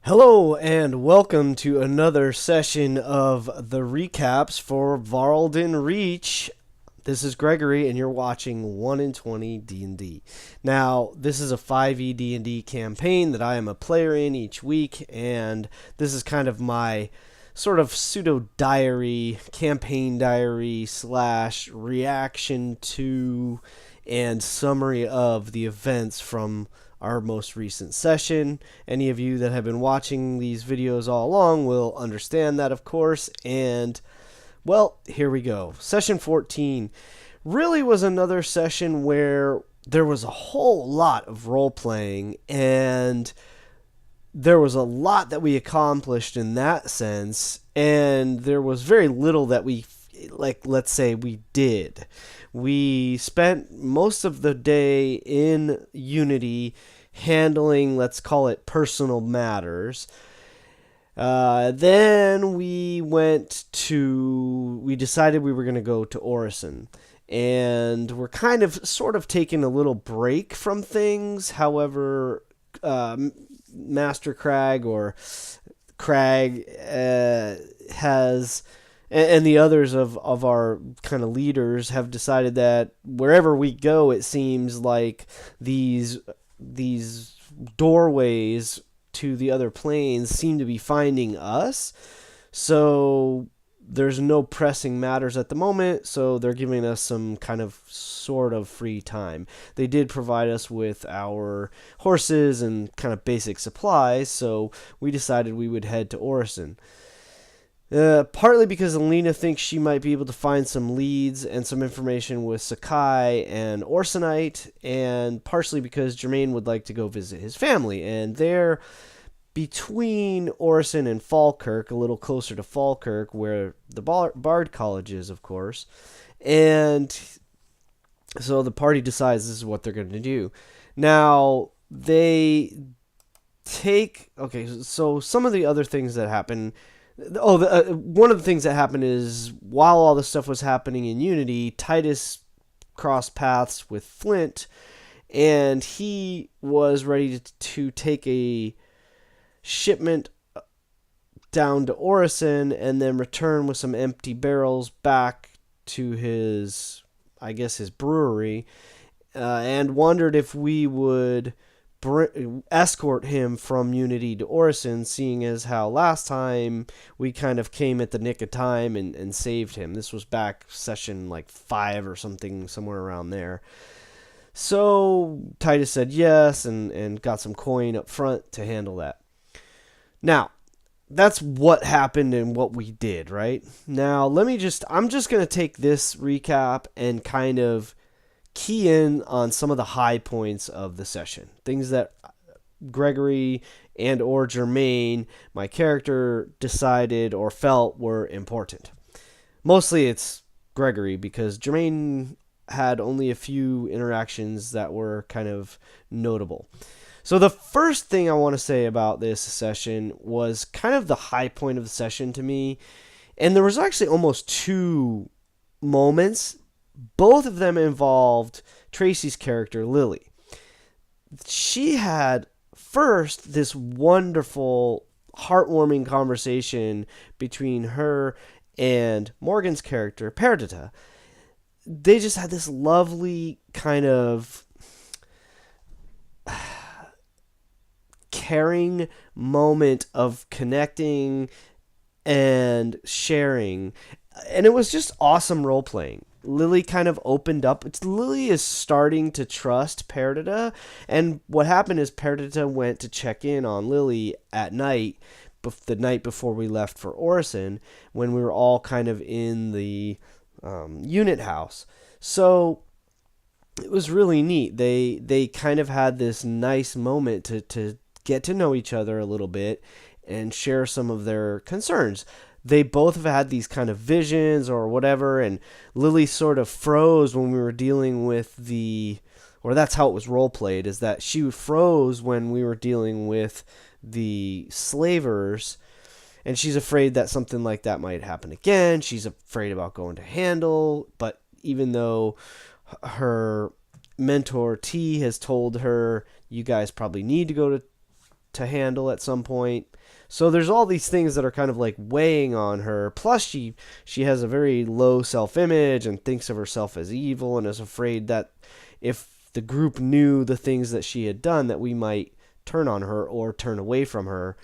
Hello and welcome to another session of the recaps for VÄRLDEN Reach. This is Gregory and you're watching 1 in 20 D&D. Now, this is a 5e D&D campaign that I am a player in each week, and this is kind of my sort of pseudo diary, campaign diary slash reaction to and summary of the events from our most recent session. Any of you that have been watching these videos all along will understand that, of course. And, well, here we go. Session 14 really was another session where there was a whole lot of role-playing, and there was a lot that we accomplished in that sense, and there was very little that we, let's say, we did. We spent most of the day in Unity handling, let's call it, personal matters. Then we decided we were going to go to Orison. And we're kind of sort of taking a little break from things. However, Master Crag or Crag has, and the others of our kind of leaders have decided that wherever we go, it seems like these doorways to the other planes seem to be finding us. So there's no pressing matters at the moment, so they're giving us some kind of sort of free time. They did provide us with our horses and kind of basic supplies, so we decided we would head to Orison. Partly because Alina thinks she might be able to find some leads and some information with Sakai and Orsonite, and partially because Jermaine would like to go visit his family, and they're between Orison and Falkirk, a little closer to Falkirk, where the Bard College is, of course. And so the party decides this is what they're going to do. Now, they take... Okay, so some of the other things that happen... one of the things that happened is, while all this stuff was happening in Unity, Titus crossed paths with Flint, and he was ready to take a shipment down to Orison and then return with some empty barrels back to his, I guess, his brewery, and wondered if we would escort him from Unity to Orison, seeing as how last time we kind of came at the nick of time and saved him. This was back session like 5 or something, somewhere around there. So Titus said yes and got some coin up front to handle that. Now, that's what happened and what we did, right? Now, I'm just going to take this recap and kind of key in on some of the high points of the session. Things that Gregory and or Jermaine, my character, decided or felt were important. Mostly it's Gregory, because Jermaine had only a few interactions that were kind of notable. So the first thing I want to say about this session was kind of the high point of the session to me. And there was actually almost 2 moments. Both of them involved Tracy's character, Lily. She had first this wonderful, heartwarming conversation between her and Morgan's character, Perdita. They just had this lovely kind of caring moment of connecting and sharing. And it was just awesome role-playing. Lily kind of opened up. Lily is starting to trust Perdita, and what happened is Perdita went to check in on Lily at night, the night before we left for Orison, when we were all kind of in the unit house. So it was really neat. They kind of had this nice moment to get to know each other a little bit and share some of their concerns. They both have had these kind of visions or whatever, and Lily sort of froze when we were dealing with or that's how it was role played, is that she froze when we were dealing with the slavers, and she's afraid that something like that might happen again. She's afraid about going to Handle, but even though her mentor T has told her, you guys probably need to go to to handle at some point. So there's all these things that are kind of like weighing on her. Plus, she has a very low self-image and thinks of herself as evil and is afraid that if the group knew the things that she had done, that we might turn on her or turn away from her.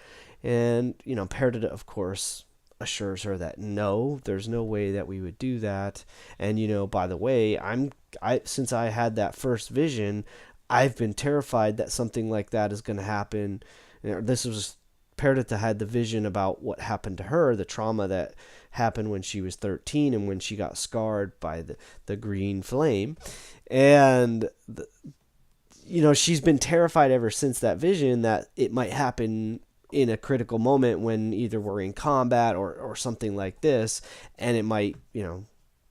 And, Perdita, of course, assures her that no, there's no way that we would do that. And, by the way, since I had that first vision, I've been terrified that something like that is going to happen. This was Perdita had the vision about what happened to her, the trauma that happened when she was 13 and when she got scarred by the green flame. And, she's been terrified ever since that vision that it might happen in a critical moment when either we're in combat or something like this, and it might,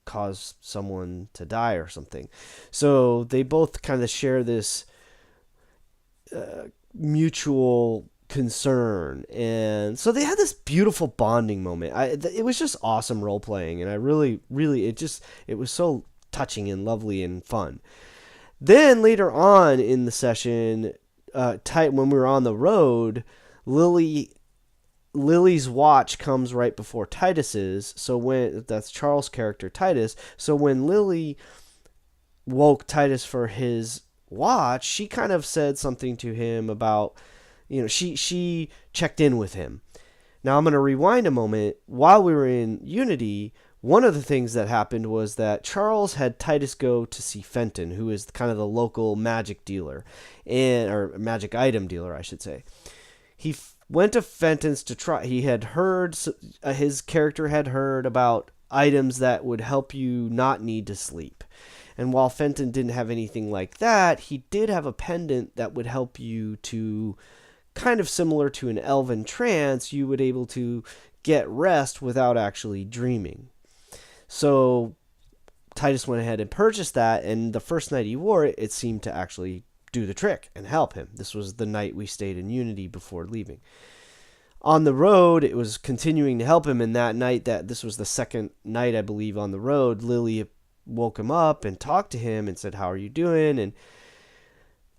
cause someone to die or something. So they both kind of share this mutual concern, and so they had this beautiful bonding moment. It was just awesome role playing, and I really it was so touching and lovely and fun. Then later on in the session, when we were on the road, Lily's watch comes right before Titus's. So that's Charles' character Titus. So when Lily woke Titus for his watch, she kind of said something to him about, she checked in with him. Now I'm going to rewind a moment. While we were in Unity, one of the things that happened was that Charles had Titus go to see Fenton, who is kind of the local magic dealer, or magic item dealer, I should say. He went to Fenton's to try. He had heard, his character had heard about items that would help you not need to sleep. And while Fenton didn't have anything like that, he did have a pendant that would help you to, kind of similar to an elven trance, you would able to get rest without actually dreaming. So Titus went ahead and purchased that, and the first night he wore it, it seemed to actually do the trick and help him. This was the night we stayed in Unity before leaving. On the road, it was continuing to help him, and that night, this was the second night, I believe, on the road, Lily woke him up and talked to him and said, "How are you doing?" And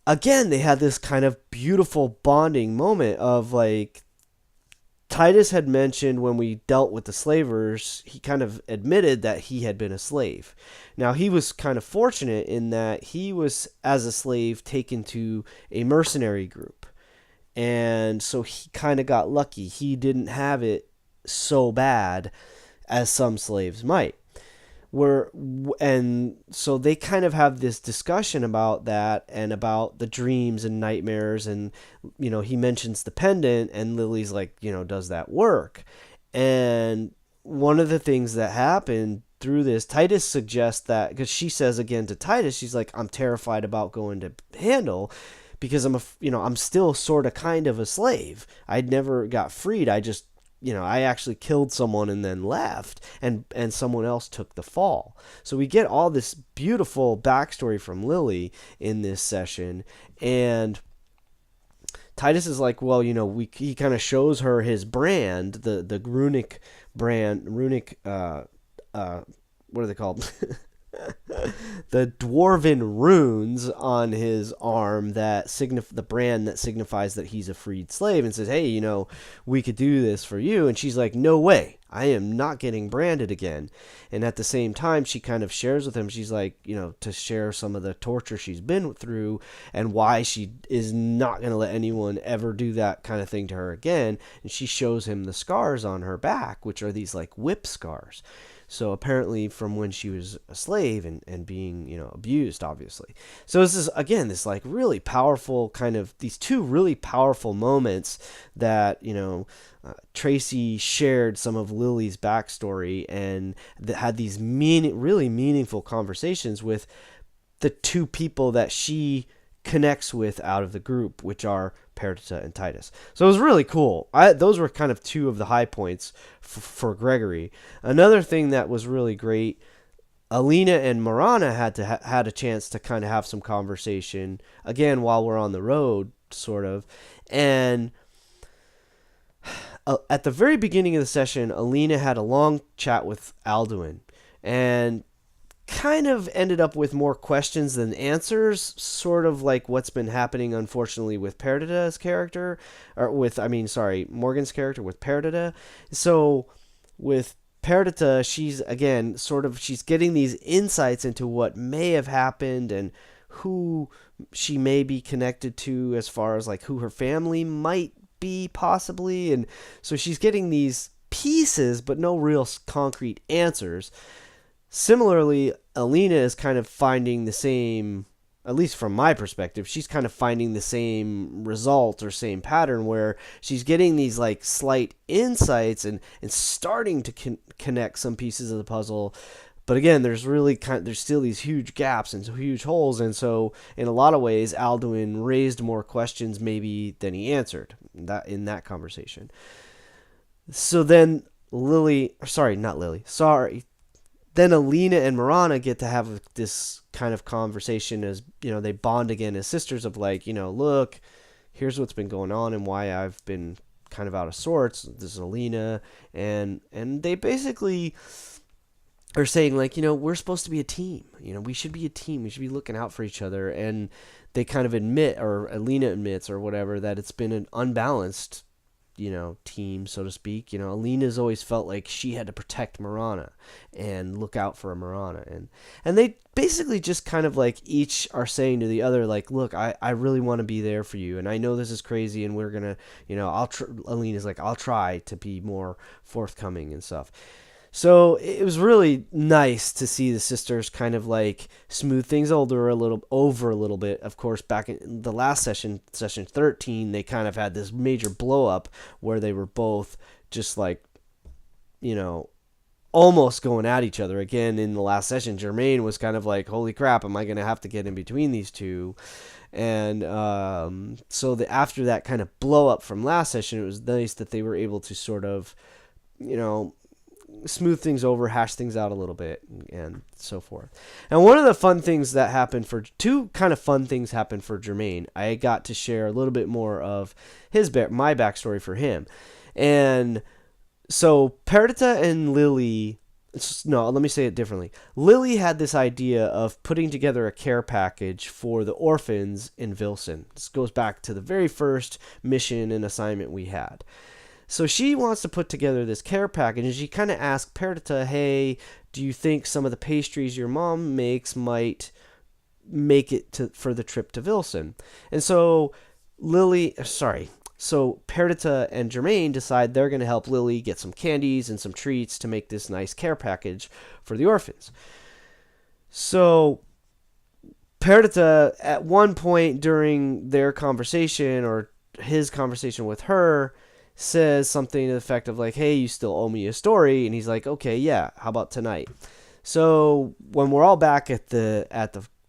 again, they had this kind of beautiful bonding moment of like, Titus had mentioned when we dealt with the slavers, he kind of admitted that he had been a slave. Now, he was kind of fortunate in that he was, as a slave, taken to a mercenary group. And so he kind of got lucky. He didn't have it so bad as some slaves might. And so they kind of have this discussion about that and about the dreams and nightmares, and he mentions the pendant, and Lily's like, does that work? And one of the things that happened through this, Titus suggests that, because she says again to Titus, she's like, I'm terrified about going to Handle because I'm still sort of kind of a slave. I'd never got freed. I just I actually killed someone and then left, and someone else took the fall. So we get all this beautiful backstory from Lily in this session, and Titus is like, well, he kind of shows her his brand, the runic brand, what are they called? The dwarven runes on his arm that the brand that signifies that he's a freed slave, and says, hey, we could do this for you. And she's like, no way, I am not getting branded again. And at the same time, she kind of shares with him, she's like, to share some of the torture she's been through and why she is not going to let anyone ever do that kind of thing to her again. And she shows him the scars on her back, which are these like whip scars. So apparently from when she was a slave and being, abused, obviously. So this is, again, this like really powerful kind of, these two really powerful moments that, Tracy shared some of Lily's backstory and that had these really meaningful conversations with the two people that she connects with out of the group, which are Perdita and Titus. So it was really cool. Those were kind of two of the high points for Gregory. Another thing that was really great, Alina and Marana had a chance to kind of have some conversation, again, while we're on the road, sort of. And at the very beginning of the session, Alina had a long chat with Alduin. And kind of ended up with more questions than answers, sort of like what's been happening, unfortunately, with Perdita's character, or Morgan's character with Perdita. So with Perdita, she's getting these insights into what may have happened and who she may be connected to, as far as like who her family might be possibly, and so she's getting these pieces but no real concrete answers. Similarly, Alina is kind of finding the same, at least from my perspective, she's kind of finding the same result or same pattern where she's getting these like slight insights and starting to connect some pieces of the puzzle. But again, there's still these huge gaps and huge holes, and so in a lot of ways, Alduin raised more questions maybe than he answered in that conversation. So then then Alina and Marana get to have this kind of conversation as, they bond again as sisters of like, look, here's what's been going on and why I've been kind of out of sorts. This is Alina. And they basically are saying like, we're supposed to be a team. We should be a team. We should be looking out for each other. And they kind of admit, or Alina admits or whatever, that it's been an unbalanced team, so to speak. Alina's always felt like she had to protect Marana and look out for Marana. And they basically just kind of like each are saying to the other, like, look, I really want to be there for you. And I know this is crazy and we're going to, Alina's like, I'll try to be more forthcoming and stuff. So it was really nice to see the sisters kind of like smooth things over a little bit. Of course, back in the last session 13, they kind of had this major blow up where they were both just like, almost going at each other. Again, in the last session, Jermaine was kind of like, holy crap, am I going to have to get in between these two? And so after that kind of blow up from last session, it was nice that they were able to sort of, smooth things over, hash things out a little bit, and so forth. And one of the fun things that happened two kind of fun things happened for Jermaine. I got to share a little bit more of my backstory for him. And so Perdita and Lily, let me say it differently. Lily had this idea of putting together a care package for the orphans in Vilson. This goes back to the very first mission and assignment we had. So she wants to put together this care package, and she kind of asked Perdita, hey, do you think some of the pastries your mom makes might make it for the trip to Vilson? And so Perdita and Jermaine decide they're going to help Lily get some candies and some treats to make this nice care package for the orphans. So Perdita, at one point during their conversation, or his conversation with her, says something to the effect of like, hey, you still owe me a story. And he's like, okay, yeah, how about tonight? So when we're all back at the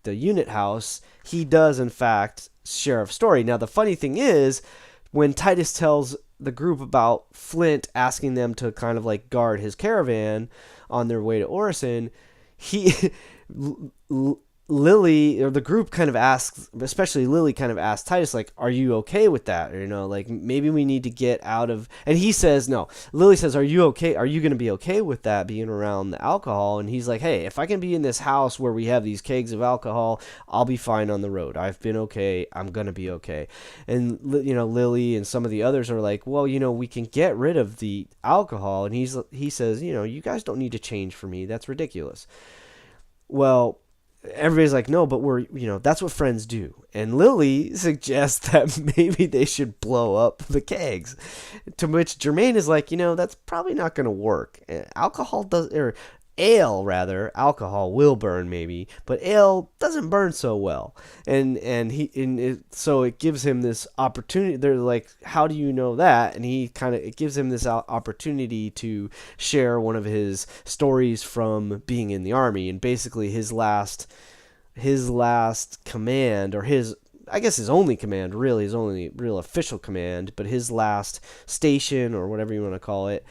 unit house, he does in fact share a story. Now the funny thing is, when Titus tells the group about Flint asking them to kind of like guard his caravan on their way to Orison, Lily, or the group, kind of asks, especially Lily, kind of asks Titus, like, are you okay with that? Or, like, maybe we need to get out of... And he says, no. Lily says, are you okay? Are you going to be okay with that, being around the alcohol? And he's like, hey, if I can be in this house where we have these kegs of alcohol, I'll be fine on the road. I've been okay. I'm going to be okay. And, Lily and some of the others are like, well, we can get rid of the alcohol. And he says, you guys don't need to change for me. That's ridiculous. Well... Everybody's like, no, but that's what friends do. And Lily suggests that maybe they should blow up the kegs. To which Jermaine is like, that's probably not going to work. Alcohol will burn maybe, but ale doesn't burn so well. So it gives him this opportunity. They're like, how do you know that? And it gives him this opportunity to share one of his stories from being in the army, and basically his last command, or his only command, really, his only real official command, but his last station, or whatever you want to call it,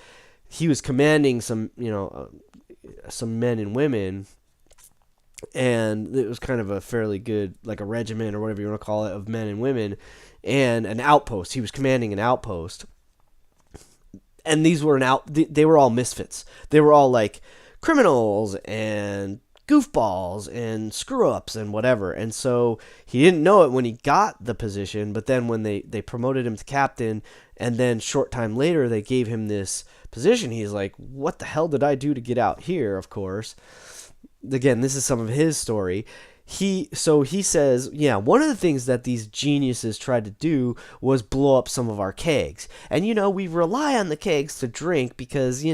he was commanding some men and women, and it was kind of a fairly good, like a regiment or whatever you want to call it, of men and women, and an outpost. He was commanding an outpost, and they were all misfits. They were all like criminals and goofballs and screw-ups and whatever. And so he didn't know it when he got the position, but then when they promoted him to captain, and then short time later they gave him this position, he's like, what the hell did I do to get out here, of course. Again, this is some of his story. He says, yeah, one of the things that these geniuses tried to do was blow up some of our kegs. And, we rely on the kegs to drink because,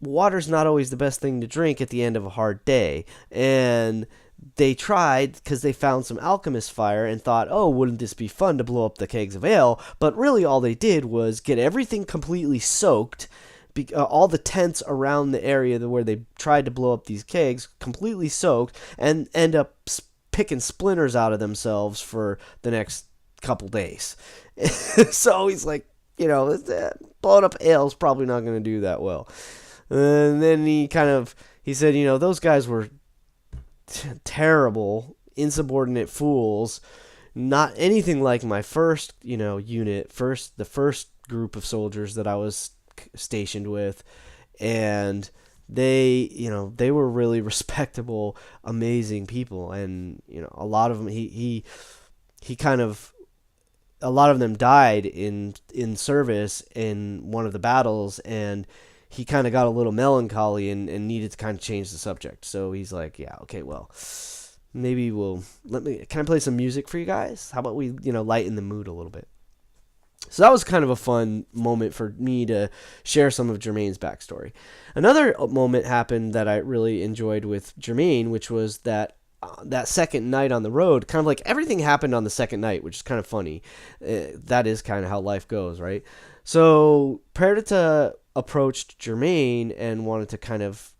water's not always the best thing to drink at the end of a hard day. And they tried because they found some alchemist fire and thought, oh, wouldn't this be fun to blow up the kegs of ale? But really all they did was get everything completely soaked. All the tents around the area where they tried to blow up these kegs completely soaked, and end up picking splinters out of themselves for the next couple days. So he's like, blowing up ale is probably not going to do that well. And then he said, those guys were terrible, insubordinate fools, not anything like my first, unit, the first group of soldiers that I was stationed with, and they were really respectable, amazing people. And a lot of them a lot of them died in service in one of the battles, and he kind of got a little melancholy and needed to kind of change the subject. So he's like, yeah, okay, well, maybe can I play some music for you guys? How about we lighten the mood a little bit? So that was kind of a fun moment for me to share some of Jermaine's backstory. Another moment happened that I really enjoyed with Jermaine, which was that second night on the road, kind of like everything happened on the second night, which is kind of funny. That is kind of how life goes, right? So Perdita approached Jermaine and wanted to kind of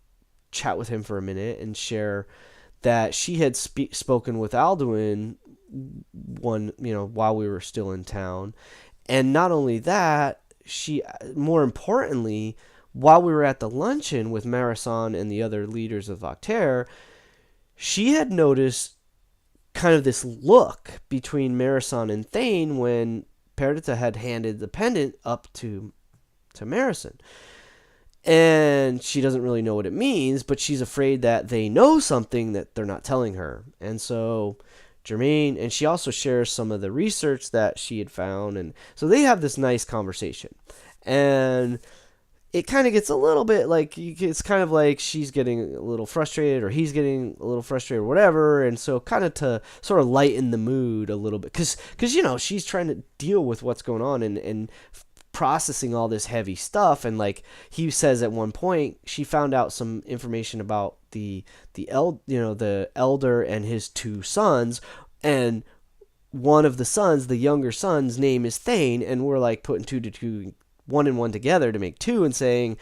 chat with him for a minute and share that she had spoken with Alduin while we were still in town. And not only that, more importantly, while we were at the luncheon with Marasan and the other leaders of Octair, she had noticed kind of this look between Marasan and Thane when Perdita had handed the pendant up to Marasan. And she doesn't really know what it means, but she's afraid that they know something that they're not telling her. And so Jermaine, and she also shares some of the research that she had found, and so they have this nice conversation. And it kind of gets a little bit like, it's kind of like she's getting a little frustrated, or he's getting a little frustrated, or whatever. And so kind of to sort of lighten the mood a little bit, because she's trying to deal with what's going on and processing all this heavy stuff. And like he says at one point, she found out some information about the elder and his two sons, and one of the sons, the younger son's name is Thane, and we're like putting one and one together to make two, and saying,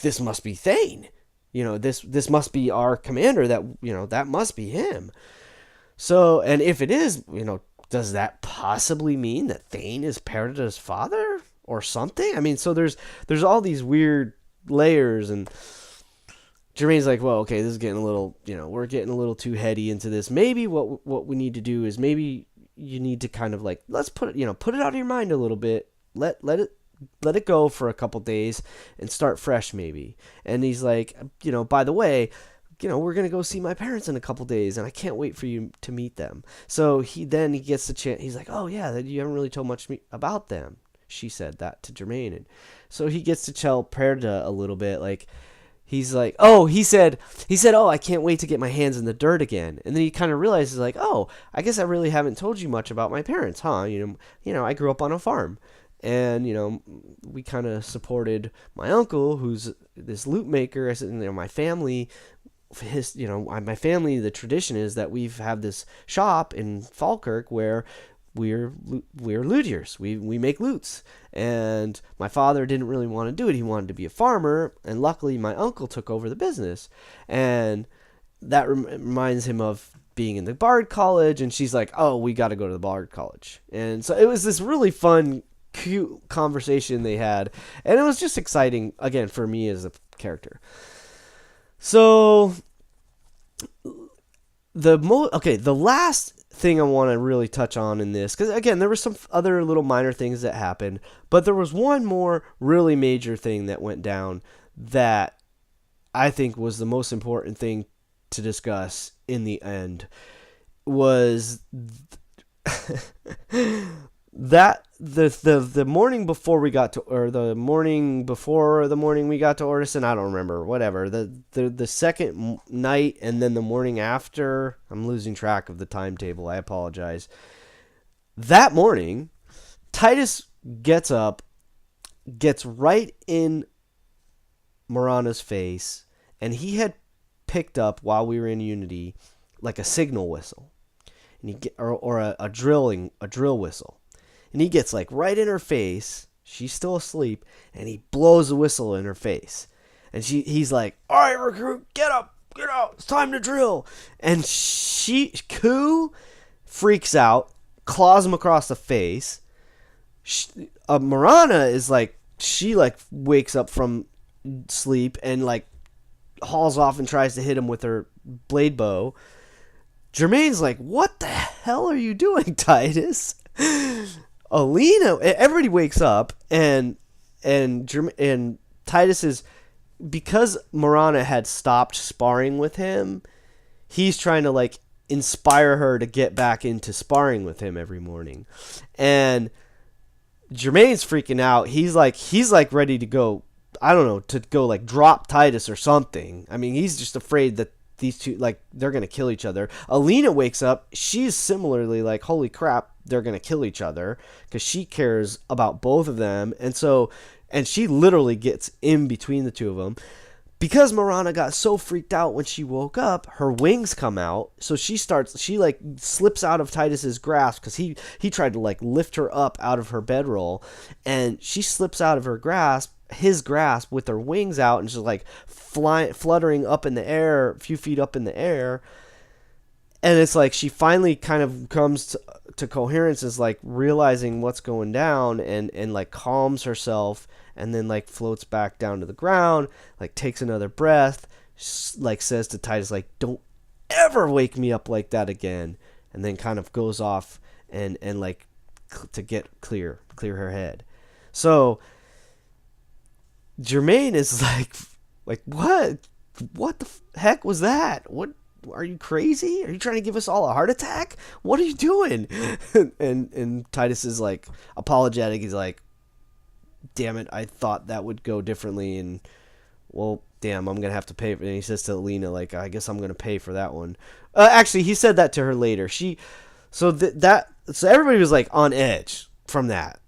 this must be Thane, this must be our commander, that must be him. So, and if it is, does that possibly mean that Thane is Perdita's father or something? I mean, so there's all these weird layers, and Jermaine's like, well, okay, this is getting a little, we're getting a little too heady into this. Maybe what we need to do is maybe you need to kind of like, let's put it out of your mind a little bit. Let it go for a couple days and start fresh maybe. And he's like, by the way, we're going to go see my parents in a couple days, and I can't wait for you to meet them. So he gets the chance. He's like, oh yeah, you haven't really told much about them. She said that to Jermaine. And so he gets to tell Perdita a little bit, like, he's like, oh, he said, oh, I can't wait to get my hands in the dirt again. And then he kind of realizes, like, oh, I guess I really haven't told you much about my parents, huh? I grew up on a farm. And, we kind of supported my uncle, who's this loot maker. I said, my family, my family, the tradition is that we've had this shop in Falkirk where we're luthiers. We make loots. And my father didn't really want to do it. He wanted to be a farmer. And luckily, my uncle took over the business. And that reminds him of being in the Bard College. And she's like, oh, we got to go to the Bard College. And so it was this really fun, cute conversation they had, and it was just exciting again for me as a character. So the last thing I want to really touch on in this, because again there were some other little minor things that happened, but there was one more really major thing that went down that I think was the most important thing to discuss in the end was that the morning before we got to, or the morning before the morning we got to Orison, I don't remember, whatever, the second night and then the morning after, I'm losing track of the timetable, I apologize. That morning, Titus gets up, gets right in Marana's face, and he had picked up, while we were in Unity, like a signal whistle, and or a drill whistle. And he gets like right in her face. She's still asleep, and he blows a whistle in her face. And he's like, "All right, recruit, get up, get out. It's time to drill." And Ku freaks out, claws him across the face. Marana is like, she like wakes up from sleep and like hauls off and tries to hit him with her blade bow. Jermaine's like, "What the hell are you doing, Titus?" Alina, everybody wakes up, and Titus is, because Marana had stopped sparring with him, he's trying to like inspire her to get back into sparring with him every morning. And Jermaine's freaking out. He's like ready to go, I don't know, to go like drop Titus or something. I mean, he's just afraid that these two, like, they're going to kill each other. Alina wakes up. She's similarly like, holy crap, they're going to kill each other, because she cares about both of them. And she literally gets in between the two of them. Because Marana got so freaked out when she woke up, her wings come out. So she like slips out of Titus's grasp, because he tried to like lift her up out of her bedroll, and she slips out of his grasp with her wings out, and she's like fluttering up in the air, a few feet up in the air. And it's like she finally kind of comes to coherence, is like realizing what's going down, and like calms herself, and then like floats back down to the ground, like takes another breath, like says to Titus, like, "Don't ever wake me up like that again," and then kind of goes off and like to get clear her head. So Jermaine is like what the heck was that? What, are you crazy? Are you trying to give us all a heart attack? What are you doing? and Titus is like apologetic. He's like, "Damn it, I thought that would go differently, and well, damn, I'm gonna have to pay." And he says to Alina, like, "I guess I'm gonna pay for that one." Actually, he said that to her later. So everybody was like on edge from that.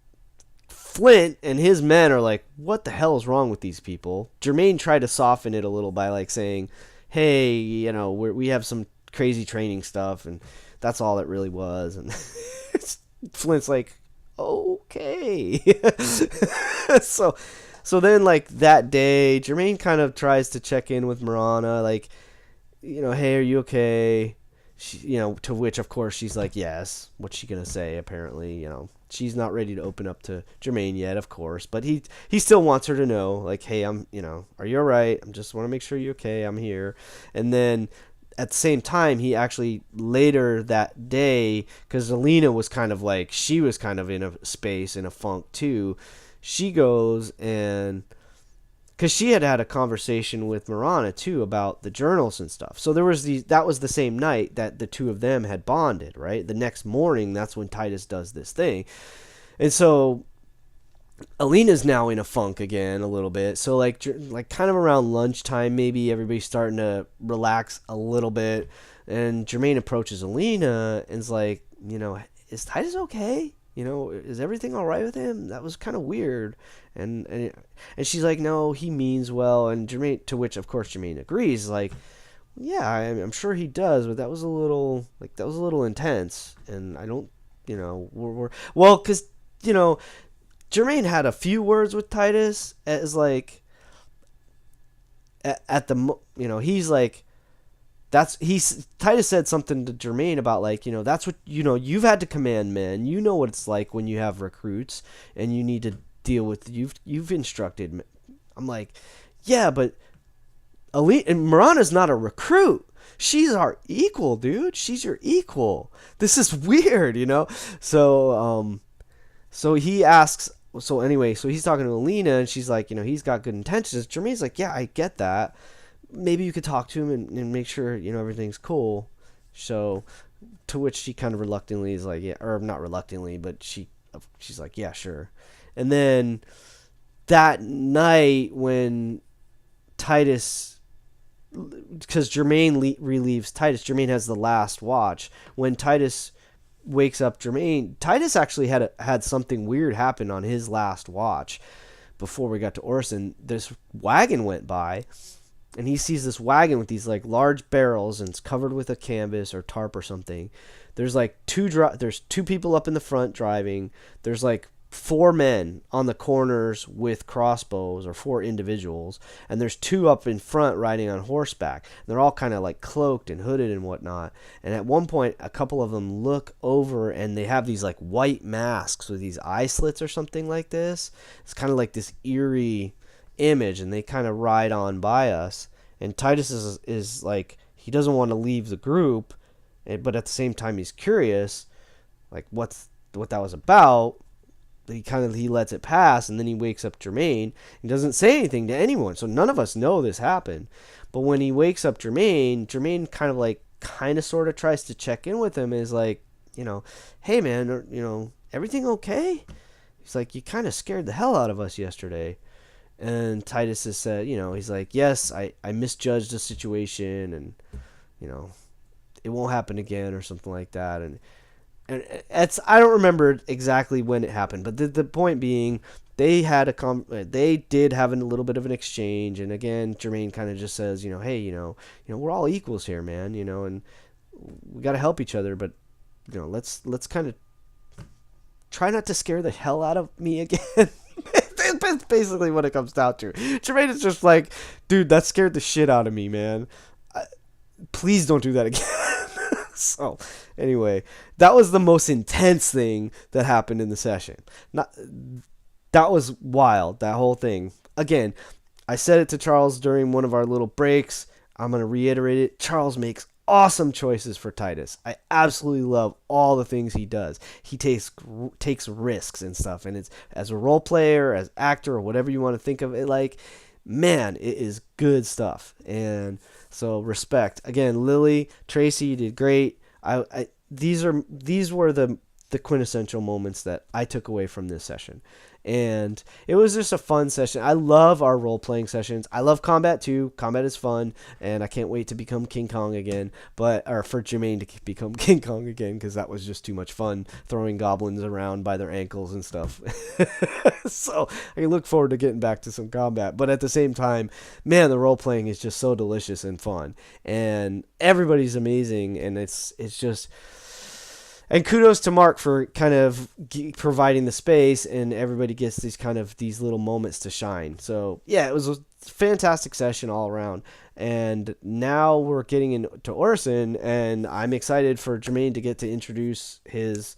Flint and his men are like, "What the hell is wrong with these people?" Jermaine tried to soften it a little by like saying, "Hey, you know, we have some crazy training stuff, and that's all it really was." And Flint's like, "Okay." So then, like, that day, Jermaine kind of tries to check in with Marana, like, you know, "Hey, are you okay?" She, you know, to which, of course, she's like, "Yes." What's she gonna say? Apparently, you know, she's not ready to open up to Jermaine yet, of course, but he still wants her to know, like, "Hey, I'm, you know, are you all right? I just want to make sure you're okay. I'm here." And then at the same time, he actually later that day, because Alina was kind of like, she was kind of in a space, in a funk too. She goes and, because she had a conversation with Marana too about the journals and stuff. So that was the same night that the two of them had bonded, right? The next morning, that's when Titus does this thing. And so Alina's now in a funk again a little bit. So like kind of around lunchtime, maybe everybody's starting to relax a little bit. And Jermaine approaches Alina and is like, you know, "Is Titus okay? You know, is everything all right with him? That was kind of weird." And she's like, "No, he means well." And Jermaine, to which of course Jermaine agrees, like, "Yeah, I'm sure he does, but that was a little intense." And I don't, you know, well, because, you know, Jermaine had a few words with Titus as like at the, you know, he's like, Titus said something to Jermaine about like, you know, that's what, you know, you've had to command men, you know what it's like when you have recruits and you need to deal with, you've instructed. I'm like, "Yeah, but and Marana's not a recruit. She's our equal, dude. She's your equal. This is weird, you know?" So he asks, so he's talking to Alina, and she's like, you know, "He's got good intentions." Jermaine's like, "Yeah, I get that. maybe you could talk to him and make sure, everything's cool. So, to which she kind of reluctantly is like, yeah, or not reluctantly, but she's like, yeah, sure. And then that night when Titus, because Jermaine relieves Titus, Jermaine has the last watch. When Titus wakes up Jermaine, Titus actually had something weird happen on his last watch before we got to Orson. This wagon went by, and he sees this wagon with these like large barrels, and it's covered with a canvas or tarp or something. There's like there's two people up in the front driving. There's like 4 men on the corners with crossbows, or 4 individuals, and there's 2 up in front riding on horseback. And they're all kind of like cloaked and hooded and whatnot. And at one point, a couple of them look over, and they have these like white masks with these eye slits or something like this. It's kind of like this eerie image, and they kind of ride on by us. And Titus is like, he doesn't want to leave the group, but at the same time he's curious, like what that was about. He lets it pass, and then he wakes up Jermaine. He doesn't say anything to anyone, so none of us know this happened. But when he wakes up Jermaine kind of sort of tries to check in with him, and is like, hey man, everything okay? He's like, you kind of scared the hell out of us yesterday. And Titus has said, he's like, yes, I misjudged the situation, and it won't happen again, or something like that. And I don't remember exactly when it happened, but the point being, they did have a little bit of an exchange. And again, Jermaine kind of just says, hey, we're all equals here, man, and we got to help each other, but let's kind of try not to scare the hell out of me again. That's basically what it comes down to. Jermaine is just like, dude, that scared the shit out of me, man. Please don't do that again. So, anyway, that was the most intense thing that happened in the session. That was wild, that whole thing. Again, I said it to Charles during one of our little breaks. I'm going to reiterate it. Charles makes awesome choices for Titus. I absolutely love all the things he does. He takes risks and stuff, and it's as a role player, as actor, or whatever you want to think of it like, man, it is good stuff. And so respect. Again, Lily, Tracy, you did great. These were the quintessential moments that I took away from this session. And it was just a fun session. I love our role-playing sessions. I love combat too. Combat is fun, and I can't wait to become King Kong again. Or for Jermaine to become King Kong again, because that was just too much fun, throwing goblins around by their ankles and stuff. So I look forward to getting back to some combat. But at the same time, man, the role-playing is just so delicious and fun. And everybody's amazing, and it's just... And kudos to Mark for kind of providing the space, and everybody gets these little moments to shine. So yeah, it was a fantastic session all around. And now we're getting into Orson, and I'm excited for Jermaine to get to introduce his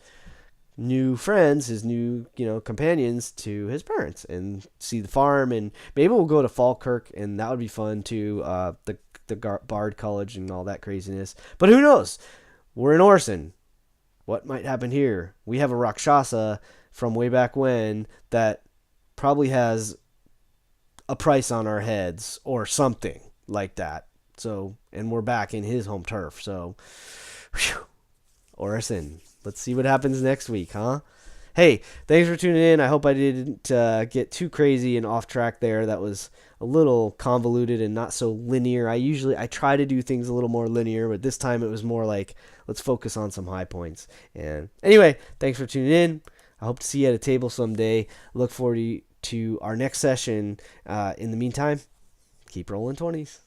new friends, his new companions to his parents, and see the farm, and maybe we'll go to Falkirk, and that would be fun too. The Bard College and all that craziness. But who knows? We're in Orson. What might happen here? We have a Rakshasa from way back when that probably has a price on our heads or something like that. So, and we're back in his home turf. So, whew, Orson. Let's see what happens next week, huh? Hey, thanks for tuning in. I hope I didn't get too crazy and off track there. That was a little convoluted and not so linear. I try to do things a little more linear, but this time it was more like, let's focus on some high points. And anyway, thanks for tuning in. I hope to see you at a table someday. Look forward to our next session. In the meantime, keep rolling 20s.